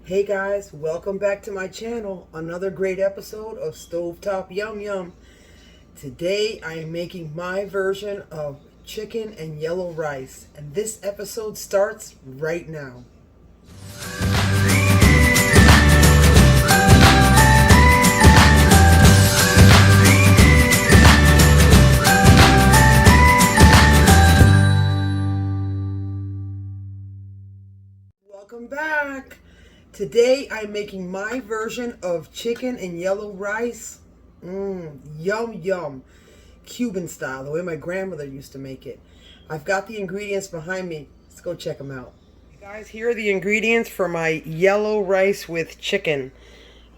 Hey guys, welcome back to my channel. Another great episode of Stovetop Yum Yum. Today I am making my version of chicken and yellow rice, and this episode starts right now. Welcome back. Today I'm making my version of chicken and yellow rice. Yum yum. Cuban style, the way my grandmother used to make it. I've got the ingredients behind me. Let's go check them out. Guys, here are the ingredients for my yellow rice with chicken.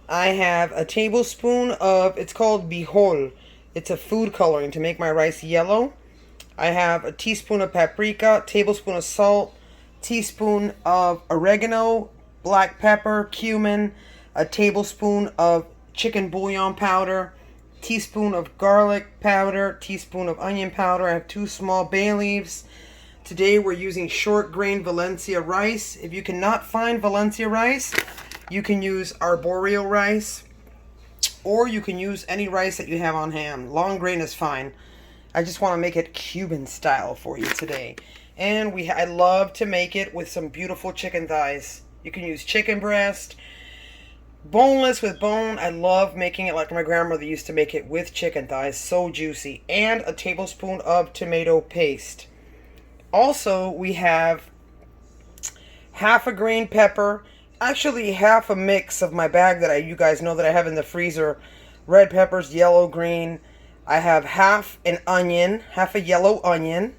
I have a tablespoon of, it's called bijol. It's a food coloring to make my rice yellow. I have a teaspoon of paprika, tablespoon of salt, teaspoon of oregano, black pepper, cumin, a tablespoon of chicken bouillon powder, teaspoon of garlic powder, teaspoon of onion powder. I have 2 small bay leaves. Today we're using short grain Valencia rice. If you cannot find Valencia rice, you can use arboreal rice, or you can use any rice that you have on hand. Long grain is fine. I just want to make it Cuban style for you today. And I love to make it with some beautiful chicken thighs. You can use chicken breast, boneless with bone. I love making it like my grandmother used to make it with chicken thighs. So juicy. And a tablespoon of tomato paste. Also, we have half a green pepper. Actually, half a mix of my bag that you guys know that I have in the freezer. Red peppers, yellow, green. I have half an onion, half a yellow onion.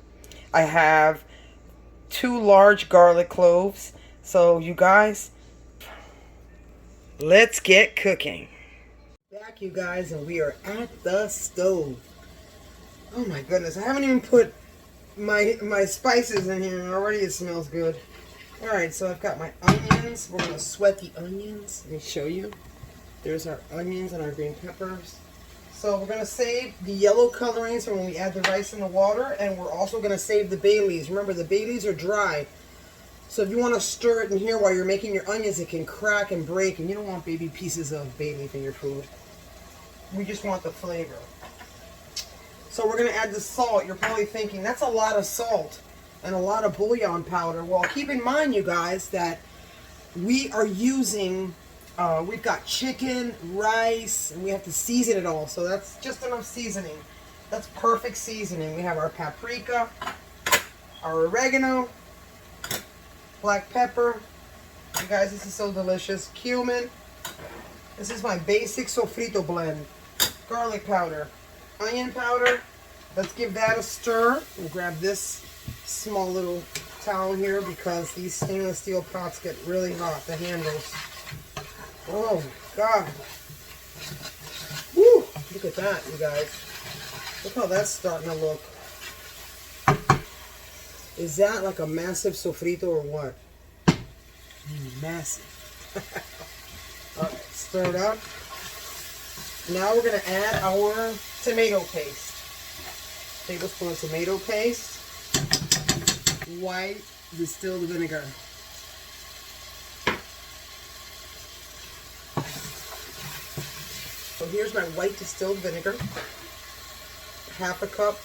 I have 2 large garlic cloves. So you guys, let's get cooking. Back, you guys, and we are at the stove. Oh my goodness, I haven't even put my spices in here, and already it smells good. Alright, so I've got my onions. We're going to sweat the onions. Let me show you. There's our onions and our green peppers. So we're going to save the yellow colorings for when we add the rice in the water, and we're also going to save the bay leaves. Remember, the bay leaves are dry. So if you want to stir it in here while you're making your onions, it can crack and break, and you don't want baby pieces of bay leaf in your food. We just want the flavor. So we're going to add the salt. You're probably thinking, that's a lot of salt and a lot of bouillon powder. Well, keep in mind, you guys, that we are using, we've got chicken, rice, and we have to season it all. So that's just enough seasoning. That's perfect seasoning. We have our paprika, our oregano, black pepper. You guys, this is so delicious. Cumin. This is my basic sofrito blend. Garlic powder. Onion powder. Let's give that a stir. We'll grab this small little towel here because these stainless steel pots get really hot, the handles. Oh my God. Woo! Look at that, you guys. Look how that's starting to look. Is that like a massive sofrito or what? Massive. Alright, stir it up. Now we're going to add our tomato paste. Tablespoon of tomato paste. White distilled vinegar. So here's my white distilled vinegar. Half a cup.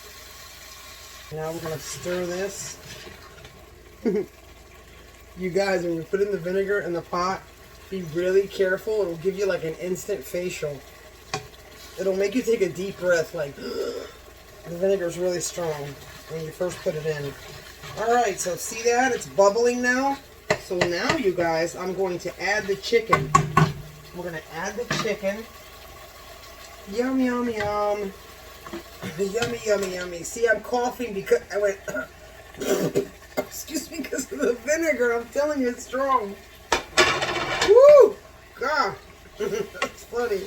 Now we're going to stir this. You guys, when you put in the vinegar in the pot, be really careful. It'll give you like an instant facial. It'll make you take a deep breath like, the vinegar is really strong when you first put it in. Alright, so see that? It's bubbling now. So now, you guys, I'm going to add the chicken. We're going to add the chicken. Yum, yum, yum. Yummy, yummy, yummy. See, I'm coughing because I went, excuse me, because of the vinegar. I'm telling you, it's strong. Woo! God. That's funny.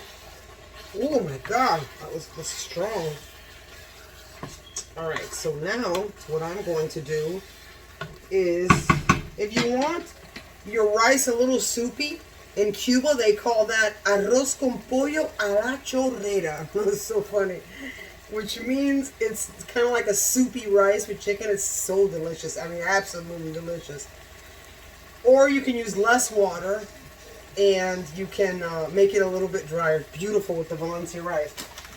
Oh my God. That was strong. Alright, so now what I'm going to do is, if you want your rice a little soupy, in Cuba they call that arroz con pollo a la chorrera. That's so funny. Which means it's kind of like a soupy rice with chicken. It's so delicious. I mean, absolutely delicious. Or you can use less water and you can make it a little bit drier. Beautiful with the Valencia rice.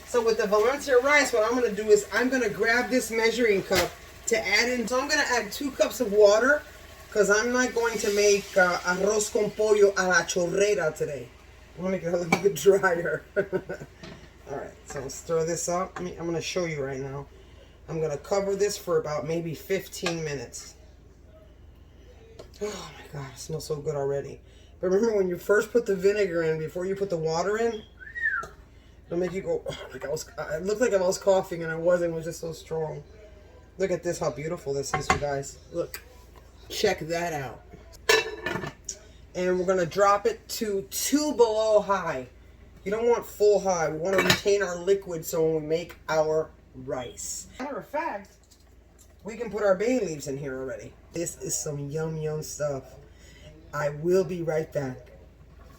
So with the Valencia rice, what I'm going to do is I'm going to grab this measuring cup to add in. So I'm going to add 2 cups of water because I'm not going to make arroz con pollo a la chorrera today. I'm going to make it a little bit drier. Alright, so I'll stir this up. I'm going to show you right now. I'm going to cover this for about maybe 15 minutes. Oh my god, it smells so good already. But remember when you first put the vinegar in, before you put the water in, it'll make you go, oh, like it looked like I was coughing and I wasn't. It was just so strong. Look at this, how beautiful this is, you guys. Look, check that out. And we're going to drop it to 2 below high. You don't want full high. We want to retain our liquid so when we make our rice. Matter of fact, we can put our bay leaves in here already. This is some yum yum stuff. I will be right back.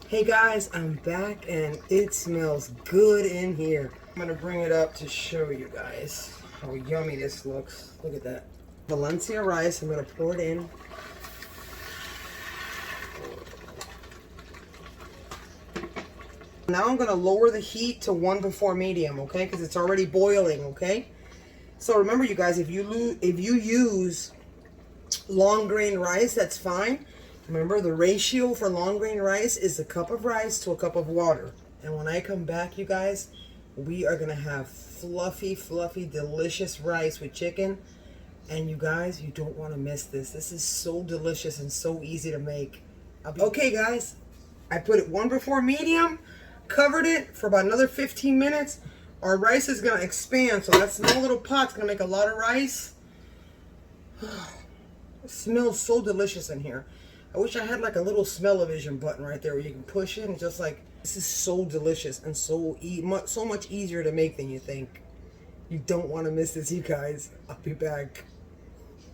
Hey guys, I'm back and it smells good in here. I'm going to bring it up to show you guys how yummy this looks. Look at that. Valencia rice, I'm going to pour it in. Now I'm going to lower the heat to 1 before medium, okay? Because it's already boiling, okay? So remember, you guys, if you use long grain rice, that's fine. Remember, the ratio for long grain rice is a cup of rice to a cup of water. And when I come back, you guys, we are going to have fluffy, fluffy, delicious rice with chicken. And you guys, you don't want to miss this. This is so delicious and so easy to make. Okay, guys, I put it 1 before medium. Covered it for about another 15 minutes. Our rice is going to expand, so that small little pot's going to make a lot of rice. It smells so delicious in here. I wish I had like a little smell-o-vision button right there where you can push it and just like, this is so delicious and so much easier to make than you think. You don't want to miss this, you guys. I'll be back.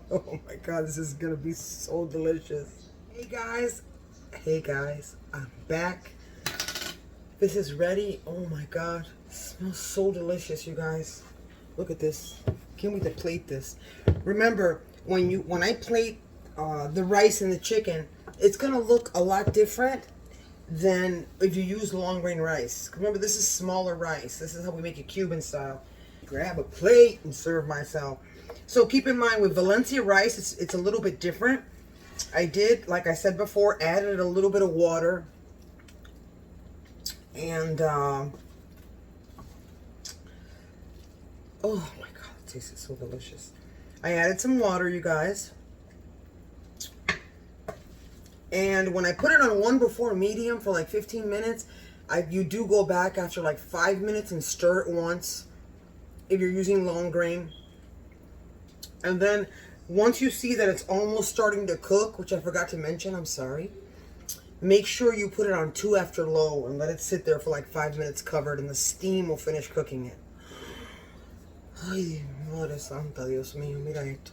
Oh my god, this is going to be so delicious. Hey guys, I'm back. This is ready. Oh my god. It smells so delicious, you guys. Look at this. Can't wait to plate this. Remember, when I plate the rice and the chicken, it's gonna look a lot different than if you use long grain rice. Remember, this is smaller rice. This is how we make it Cuban style. Grab a plate and serve myself. So keep in mind, with Valencia rice, it's a little bit different. I did, like I said before, added a little bit of water. And, oh my god, it tastes so delicious. I added some water, you guys. And when I put it on 1 before medium for like 15 minutes, you do go back after like 5 minutes and stir it once if you're using long grain. And then once you see that it's almost starting to cook, which I forgot to mention, I'm sorry. Make sure you put it on 2 after low and let it sit there for like 5 minutes covered, and the steam will finish cooking it. Ay, Madre Santa, Dios mío, mira esto.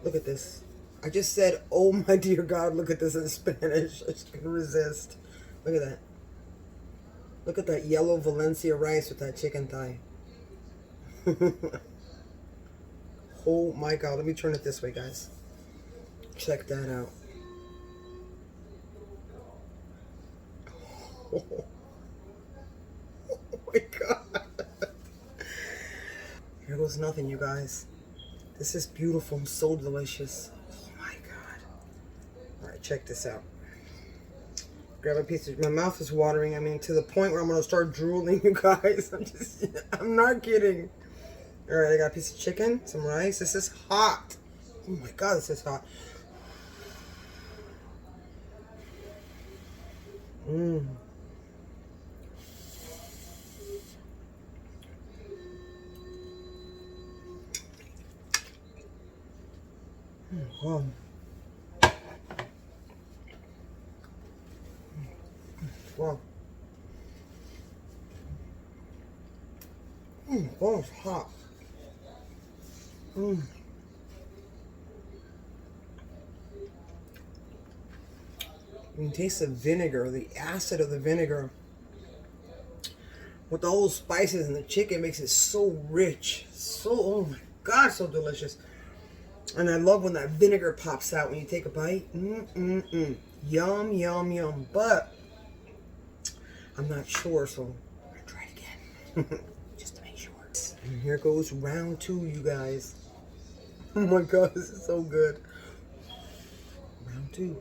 Look at this. I just said, oh my dear God, look at this in Spanish. I just couldn't resist. Look at that. Look at that yellow Valencia rice with that chicken thigh. Oh my God, let me turn it this way, guys. Check that out. Oh my god. Here goes nothing, you guys. This is beautiful and so delicious. Oh my god. Alright, check this out. Grab a piece of, my mouth is watering, I mean, to the point where I'm gonna start drooling, you guys. I'm not kidding. Alright, I got a piece of chicken, some rice. This is hot. Oh my god, this is hot. Mmm. Wow. Wow. Oh, it's hot. You can taste the vinegar, the acid of the vinegar. With all those spices and the chicken makes it so rich. So, oh my God, so delicious. And I love when that vinegar pops out when you take a bite. Yum, yum, yum. But I'm not sure, so I'm gonna try it again. Just to make sure. And here goes round 2, you guys. Oh my god, this is so good. Round 2.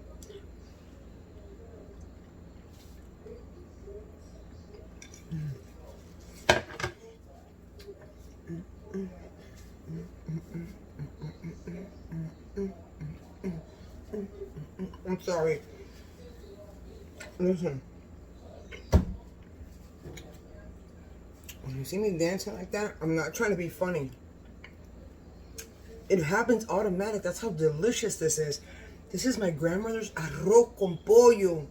I'm sorry. Listen. When you see me dancing like that, I'm not trying to be funny. It happens automatic. That's how delicious this is. This is my grandmother's arroz con pollo.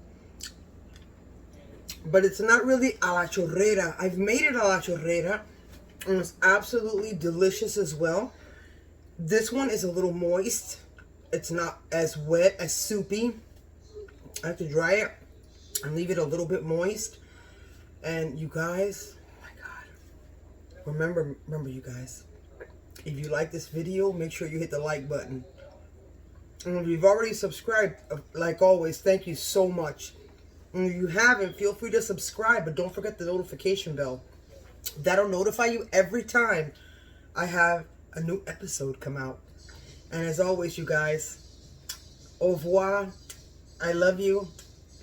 But it's not really a la chorrera. I've made it a la chorrera, and it's absolutely delicious as well. This one is a little moist. It's not as wet, as soupy. I have to dry it and leave it a little bit moist. And you guys, oh my god. Remember you guys, if you like this video, make sure you hit the like button. And if you've already subscribed, like always, thank you so much. And if you haven't, feel free to subscribe, but don't forget the notification bell. That'll notify you every time I have a new episode come out. And as always, you guys, au revoir. I love you.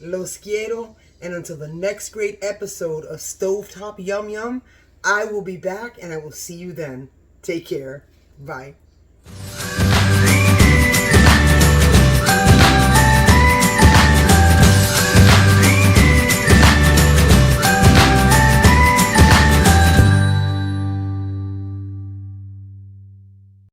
Los quiero. And until the next great episode of Stovetop Yum Yum, I will be back and I will see you then. Take care. Bye.